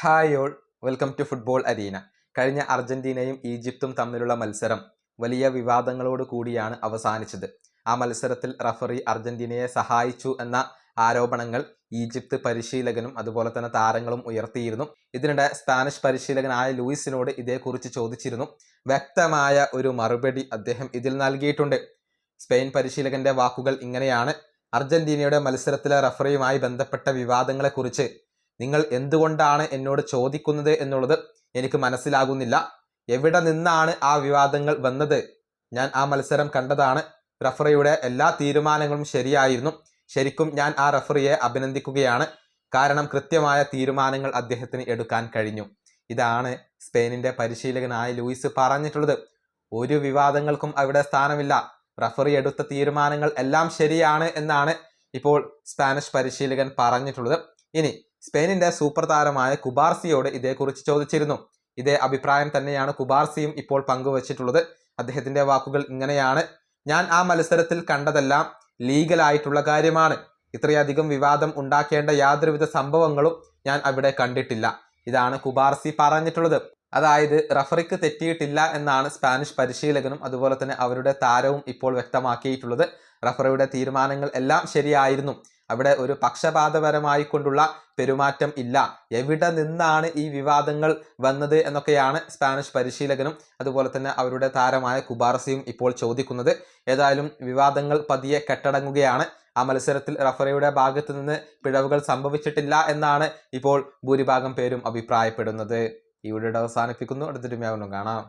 Hi all, welcome to football arena. കഴിഞ്ഞ അർജന്റീനയും ഈജിപ്തും തമ്മിലുള്ള മത്സരം വലിയ വിവാദങ്ങളോട് കൂടിയാണ് അവസാനിച്ചത്. ആ മത്സരത്തിൽ റഫറി അർജന്റീനയെ സഹായിച്ചു എന്ന ആരോപണങ്ങൾ ഈജിപ്ത് പരിശീലകനും അതുപോലെ തന്നെ താരങ്ങളും ഉയർത്തിയിരുന്നു. ഇതിനിടെ സ്പാനിഷ് പരിശീലകനായ ലൂയിസിനോട് ഇതേക്കുറിച്ച് ചോദിച്ചിരുന്നു. വ്യക്തമായ ഒരു മറുപടി അദ്ദേഹം ഇതിൽ നൽകിയിട്ടുണ്ട്. സ്പെയിൻ പരിശീലകന്റെ വാക്കുകൾ ഇങ്ങനെയാണ്: അർജന്റീനയുടെ മത്സരത്തിലെ റഫറിയുമായി ബന്ധപ്പെട്ട വിവാദങ്ങളെക്കുറിച്ച് നിങ്ങൾ എന്തുകൊണ്ടാണ് എന്നോട് ചോദിക്കുന്നത് എന്നുള്ളത് എനിക്ക് മനസ്സിലാകുന്നില്ല. എവിടെ നിന്നാണ് ആ വിവാദങ്ങൾ വന്നത്? ഞാൻ ആ മത്സരം കണ്ടതാണ്. റഫറിയുടെ എല്ലാ തീരുമാനങ്ങളും ശരിയായിരുന്നു. ശരിക്കും ഞാൻ ആ റഫറിയെ അഭിനന്ദിക്കുകയാണ്. കാരണം കൃത്യമായ തീരുമാനങ്ങൾ അദ്ദേഹത്തിന് എടുക്കാൻ കഴിഞ്ഞു. ഇതാണ് സ്പെയിനിന്റെ പരിശീലകനായ ലൂയിസ് പറഞ്ഞിട്ടുള്ളത്. ഒരു വിവാദങ്ങൾക്കും അവിടെ സ്ഥാനമില്ല. റഫറി എടുത്ത തീരുമാനങ്ങൾ എല്ലാം ശരിയാണ് എന്നാണ് ഇപ്പോൾ സ്പാനിഷ് പരിശീലകൻ പറഞ്ഞിട്ടുള്ളത്. ഇനി സ്പെയിനിന്റെ സൂപ്പർ താരമായ കുബാർസിയോട് ഇതേക്കുറിച്ച് ചോദിച്ചിരുന്നു. ഇതേ അഭിപ്രായം തന്നെയാണ് കുബാർസിയും ഇപ്പോൾ പങ്കുവച്ചിട്ടുള്ളത്. അദ്ദേഹത്തിന്റെ വാക്കുകൾ ഇങ്ങനെയാണ്: ഞാൻ ആ മത്സരത്തിൽ കണ്ടതെല്ലാം ലീഗലായിട്ടുള്ള കാര്യമാണ്. ഇത്രയധികം വിവാദം ഉണ്ടാക്കേണ്ട യാതൊരുവിധ സംഭവങ്ങളും ഞാൻ അവിടെ കണ്ടിട്ടില്ല. ഇതാണ് കുബാർസി പറഞ്ഞിട്ടുള്ളത്. അതായത് റഫറിക്ക് തെറ്റിയിട്ടില്ല എന്നാണ് സ്പാനിഷ് പരിശീലകനും അതുപോലെ തന്നെ അവരുടെ താരവും ഇപ്പോൾ വ്യക്തമാക്കിയിട്ടുള്ളത്. റഫറിയുടെ തീരുമാനങ്ങൾ എല്ലാം ശരിയായിരുന്നു. അവിടെ ഒരു പക്ഷപാതപരമായി കൊണ്ടുള്ള പെരുമാറ്റം ഇല്ല. എവിടെ നിന്നാണ് ഈ വിവാദങ്ങൾ വന്നത് എന്നൊക്കെയാണ് സ്പാനിഷ് പരിശീലകനും അതുപോലെ തന്നെ അവരുടെ താരമായ കുബാർസിയും ഇപ്പോൾ ചോദിക്കുന്നത്. ഏതായാലും വിവാദങ്ങൾ പതിയെ കെട്ടടങ്ങുകയാണ്. ആ മത്സരത്തിൽ റഫറിയുടെ ഭാഗത്ത് നിന്ന് പിഴവുകൾ സംഭവിച്ചിട്ടില്ല എന്നാണ് ഇപ്പോൾ ഭൂരിഭാഗം പേരും അഭിപ്രായപ്പെടുന്നത്. ഈ വീഡിയോ അവസാനിപ്പിക്കുന്നു. അടുത്തൊരു കാണാം.